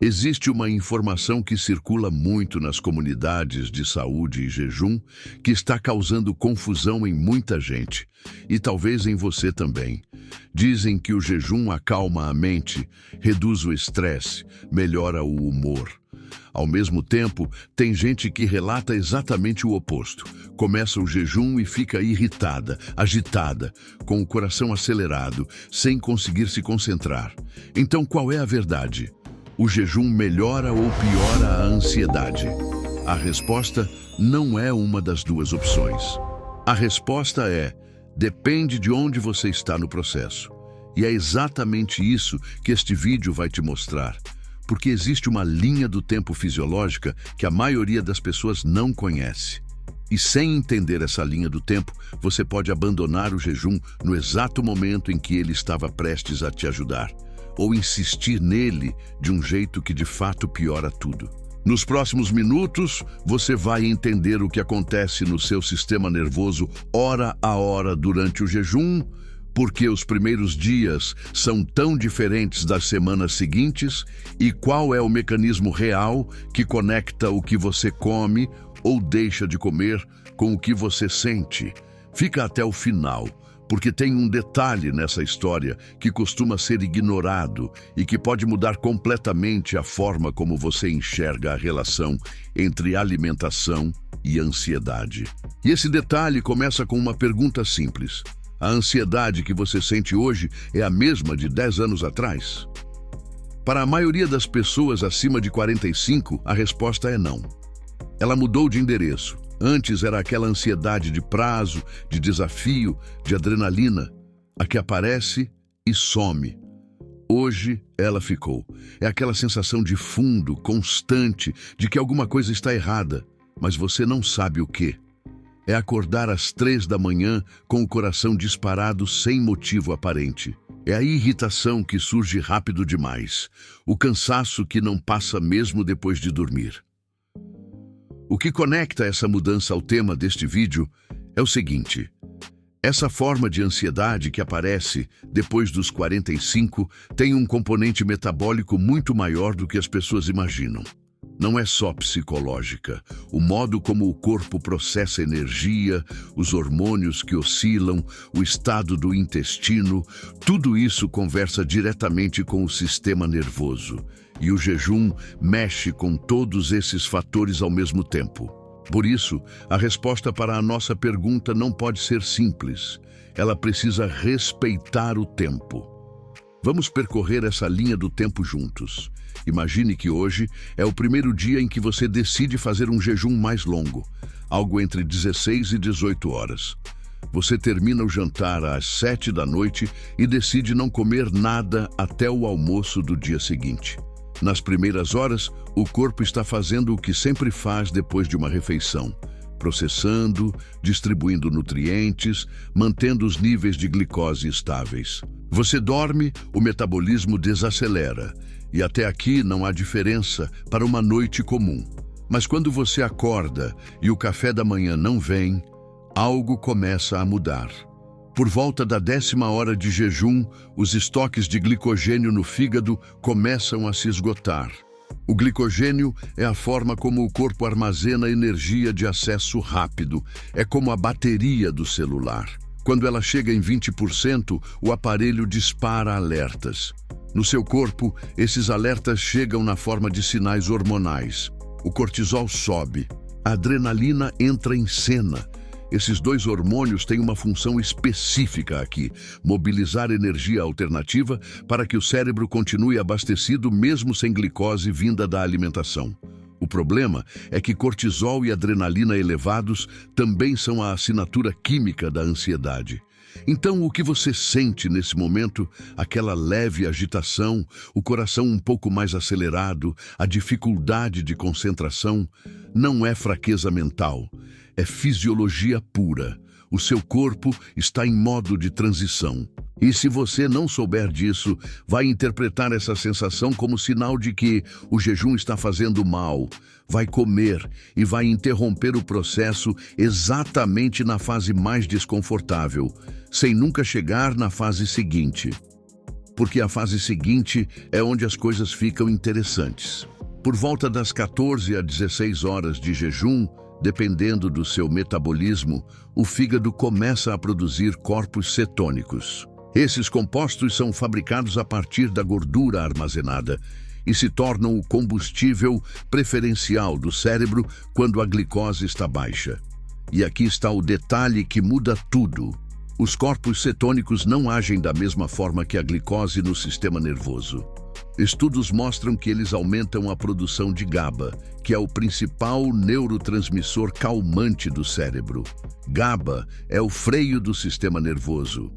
Existe uma informação que circula muito nas comunidades de saúde e jejum que está causando confusão em muita gente, e talvez em você também. Dizem que o jejum acalma a mente, reduz o estresse, melhora o humor. Ao mesmo tempo, tem gente que relata exatamente o oposto. Começa o jejum e fica irritada, agitada, com o coração acelerado, sem conseguir se concentrar. Então, qual é a verdade? O jejum melhora ou piora a ansiedade? A resposta não é uma das duas opções. A resposta é: depende de onde você está no processo. E é exatamente isso que este vídeo vai te mostrar. Porque existe uma linha do tempo fisiológica que a maioria das pessoas não conhece. E sem entender essa linha do tempo, você pode abandonar o jejum no exato momento em que ele estava prestes a te ajudar, ou insistir nele de um jeito que de fato piora tudo. Nos próximos minutos, você vai entender o que acontece no seu sistema nervoso hora a hora durante o jejum, porque os primeiros dias são tão diferentes das semanas seguintes e qual é o mecanismo real que conecta o que você come ou deixa de comer com o que você sente. Fica até o final, porque tem um detalhe nessa história que costuma ser ignorado e que pode mudar completamente a forma como você enxerga a relação entre alimentação e ansiedade. E esse detalhe começa com uma pergunta simples. A ansiedade que você sente hoje é a mesma de 10 anos atrás? Para a maioria das pessoas acima de 45, a resposta é não. Ela mudou de endereço. Antes era aquela ansiedade de prazo, de desafio, de adrenalina, a que aparece e some. Hoje ela ficou. É aquela sensação de fundo, constante, de que alguma coisa está errada, mas você não sabe o quê. É acordar às 3 da manhã com o coração disparado sem motivo aparente. É a irritação que surge rápido demais. O cansaço que não passa mesmo depois de dormir. O que conecta essa mudança ao tema deste vídeo é o seguinte. Essa forma de ansiedade que aparece depois dos 45 tem um componente metabólico muito maior do que as pessoas imaginam. Não é só psicológica. O modo como o corpo processa energia, os hormônios que oscilam, o estado do intestino, tudo isso conversa diretamente com o sistema nervoso. E o jejum mexe com todos esses fatores ao mesmo tempo. Por isso, a resposta para a nossa pergunta não pode ser simples. Ela precisa respeitar o tempo. Vamos percorrer essa linha do tempo juntos. Imagine que hoje é o primeiro dia em que você decide fazer um jejum mais longo, algo entre 16 e 18 horas. Você termina o jantar às 7 da noite e decide não comer nada até o almoço do dia seguinte. Nas primeiras horas, o corpo está fazendo o que sempre faz depois de uma refeição, processando, distribuindo nutrientes, mantendo os níveis de glicose estáveis. Você dorme, o metabolismo desacelera, e até aqui não há diferença para uma noite comum. Mas quando você acorda e o café da manhã não vem, algo começa a mudar. Por volta da 10ª hora de jejum, os estoques de glicogênio no fígado começam a se esgotar. O glicogênio é a forma como o corpo armazena energia de acesso rápido. É como a bateria do celular. Quando ela chega em 20%, o aparelho dispara alertas. No seu corpo, esses alertas chegam na forma de sinais hormonais. O cortisol sobe. A adrenalina entra em cena. Esses dois hormônios têm uma função específica aqui: mobilizar energia alternativa para que o cérebro continue abastecido mesmo sem glicose vinda da alimentação. O problema é que cortisol e adrenalina elevados também são a assinatura química da ansiedade. Então, o que você sente nesse momento, aquela leve agitação, o coração um pouco mais acelerado, a dificuldade de concentração, não é fraqueza mental, é fisiologia pura. O seu corpo está em modo de transição. E se você não souber disso, vai interpretar essa sensação como sinal de que o jejum está fazendo mal. Vai comer e vai interromper o processo exatamente na fase mais desconfortável, sem nunca chegar na fase seguinte. porque a fase seguinte é onde as coisas ficam interessantes. Por volta das 14 a 16 horas de jejum, dependendo do seu metabolismo, o fígado começa a produzir corpos cetônicos. Esses compostos são fabricados a partir da gordura armazenada e se tornam o combustível preferencial do cérebro quando a glicose está baixa. E aqui está o detalhe que muda tudo. Os corpos cetônicos não agem da mesma forma que a glicose no sistema nervoso. Estudos mostram que eles aumentam a produção de GABA, que é o principal neurotransmissor calmante do cérebro. GABA é o freio do sistema nervoso.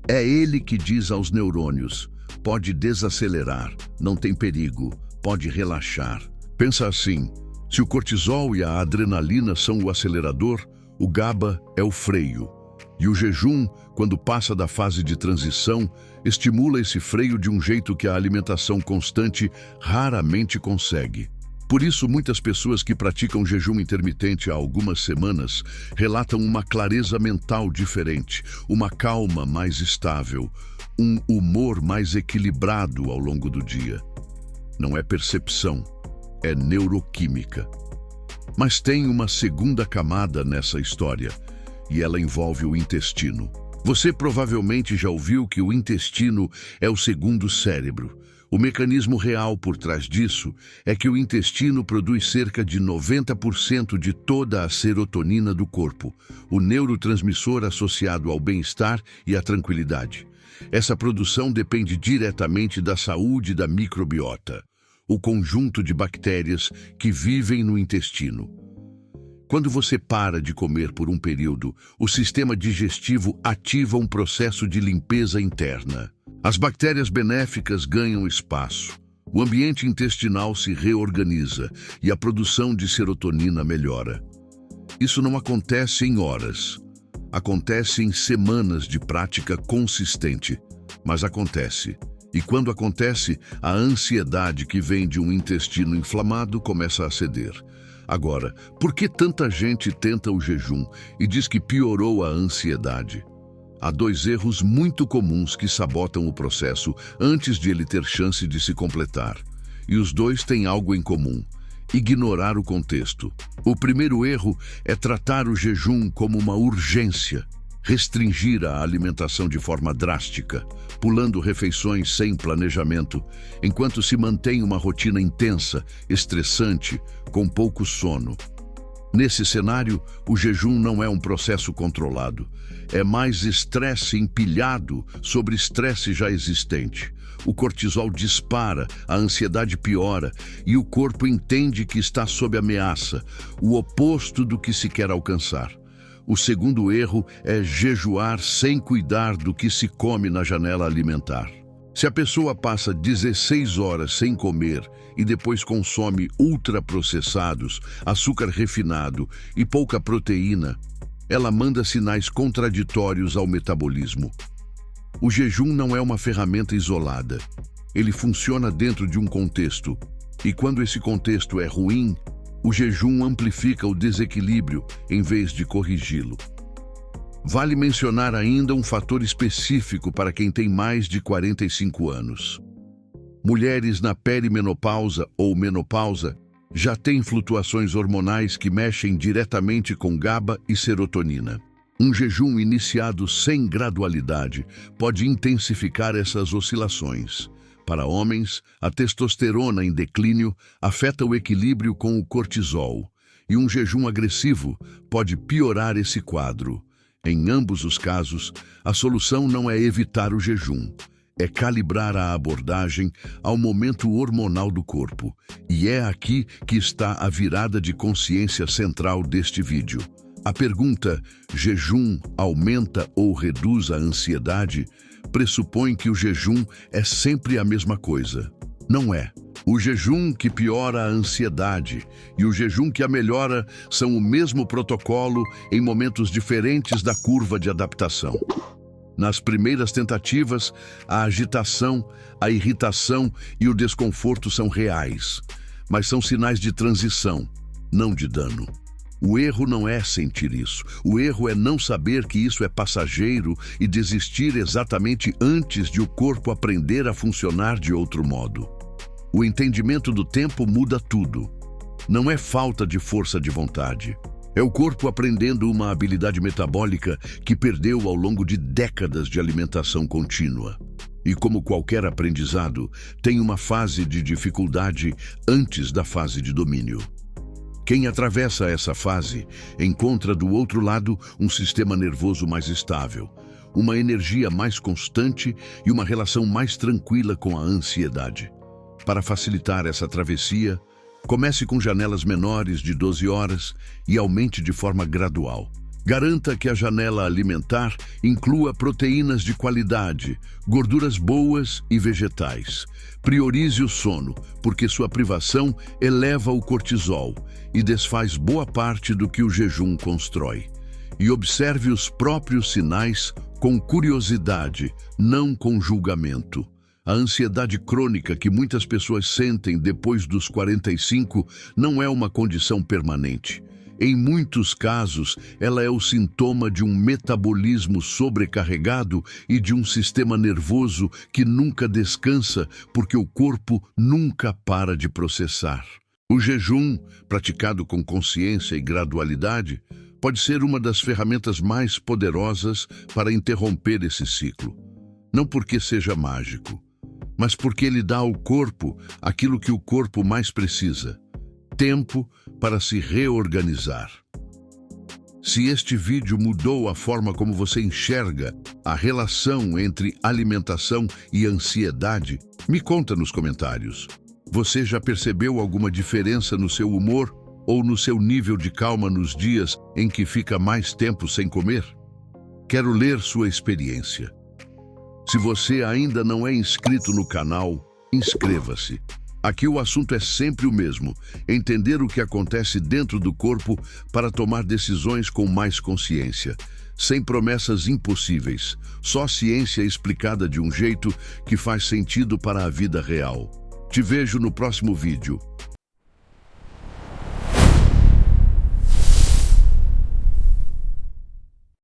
É ele que diz aos neurônios: pode desacelerar, não tem perigo, pode relaxar. Pensa assim, se o cortisol e a adrenalina são o acelerador, o GABA é o freio. E o jejum, quando passa da fase de transição, estimula esse freio de um jeito que a alimentação constante raramente consegue. Por isso, muitas pessoas que praticam jejum intermitente há algumas semanas relatam uma clareza mental diferente, uma calma mais estável, um humor mais equilibrado ao longo do dia. Não é percepção, é neuroquímica. Mas tem uma segunda camada nessa história, e ela envolve o intestino. Você provavelmente já ouviu que o intestino é o segundo cérebro. O mecanismo real por trás disso é que o intestino produz cerca de 90% de toda a serotonina do corpo, o neurotransmissor associado ao bem-estar e à tranquilidade. Essa produção depende diretamente da saúde da microbiota, o conjunto de bactérias que vivem no intestino. Quando você para de comer por um período, o sistema digestivo ativa um processo de limpeza interna. As bactérias benéficas ganham espaço, o ambiente intestinal se reorganiza e a produção de serotonina melhora. Isso não acontece em horas, acontece em semanas de prática consistente, mas acontece. E quando acontece, a ansiedade que vem de um intestino inflamado começa a ceder. Agora, por que tanta gente tenta o jejum e diz que piorou a ansiedade? Há dois erros muito comuns que sabotam o processo antes de ele ter chance de se completar. E os dois têm algo em comum: ignorar o contexto. O primeiro erro é tratar o jejum como uma urgência, restringir a alimentação de forma drástica, pulando refeições sem planejamento, enquanto se mantém uma rotina intensa, estressante, com pouco sono. Nesse cenário, o jejum não é um processo controlado. É mais estresse empilhado sobre estresse já existente. O cortisol dispara, a ansiedade piora e o corpo entende que está sob ameaça, o oposto do que se quer alcançar. O segundo erro é jejuar sem cuidar do que se come na janela alimentar. Se a pessoa passa 16 horas sem comer e depois consome ultraprocessados, açúcar refinado e pouca proteína, ela manda sinais contraditórios ao metabolismo. O jejum não é uma ferramenta isolada. Ele funciona dentro de um contexto. E quando esse contexto é ruim, o jejum amplifica o desequilíbrio em vez de corrigi-lo. Vale mencionar ainda um fator específico para quem tem mais de 45 anos. Mulheres na perimenopausa ou menopausa já têm flutuações hormonais que mexem diretamente com GABA e serotonina. Um jejum iniciado sem gradualidade pode intensificar essas oscilações. Para homens, a testosterona em declínio afeta o equilíbrio com o cortisol, e um jejum agressivo pode piorar esse quadro. Em ambos os casos, a solução não é evitar o jejum, é calibrar a abordagem ao momento hormonal do corpo. E é aqui que está a virada de consciência central deste vídeo. A pergunta, jejum aumenta ou reduz a ansiedade, pressupõe que o jejum é sempre a mesma coisa. Não é. O jejum que piora a ansiedade e o jejum que a melhora são o mesmo protocolo em momentos diferentes da curva de adaptação. Nas primeiras tentativas, a agitação, a irritação e o desconforto são reais, mas são sinais de transição, não de dano. O erro não é sentir isso. O erro é não saber que isso é passageiro e desistir exatamente antes de o corpo aprender a funcionar de outro modo. O entendimento do tempo muda tudo. Não é falta de força de vontade. É o corpo aprendendo uma habilidade metabólica que perdeu ao longo de décadas de alimentação contínua. E como qualquer aprendizado, tem uma fase de dificuldade antes da fase de domínio. Quem atravessa essa fase encontra do outro lado um sistema nervoso mais estável, uma energia mais constante e uma relação mais tranquila com a ansiedade. Para facilitar essa travessia, comece com janelas menores de 12 horas e aumente de forma gradual. Garanta que a janela alimentar inclua proteínas de qualidade, gorduras boas e vegetais. Priorize o sono, porque sua privação eleva o cortisol e desfaz boa parte do que o jejum constrói. E observe os próprios sinais com curiosidade, não com julgamento. A ansiedade crônica que muitas pessoas sentem depois dos 45 não é uma condição permanente. Em muitos casos, ela é o sintoma de um metabolismo sobrecarregado e de um sistema nervoso que nunca descansa porque o corpo nunca para de processar. O jejum, praticado com consciência e gradualidade, pode ser uma das ferramentas mais poderosas para interromper esse ciclo. Não porque seja mágico, mas porque ele dá ao corpo aquilo que o corpo mais precisa: tempo para se reorganizar. Se este vídeo mudou a forma como você enxerga a relação entre alimentação e ansiedade, me conta nos comentários. Você já percebeu alguma diferença no seu humor ou no seu nível de calma nos dias em que fica mais tempo sem comer? Quero ler sua experiência. Se você ainda não é inscrito no canal, inscreva-se. Aqui o assunto é sempre o mesmo: entender o que acontece dentro do corpo para tomar decisões com mais consciência. Sem promessas impossíveis, só ciência explicada de um jeito que faz sentido para a vida real. Te vejo no próximo vídeo.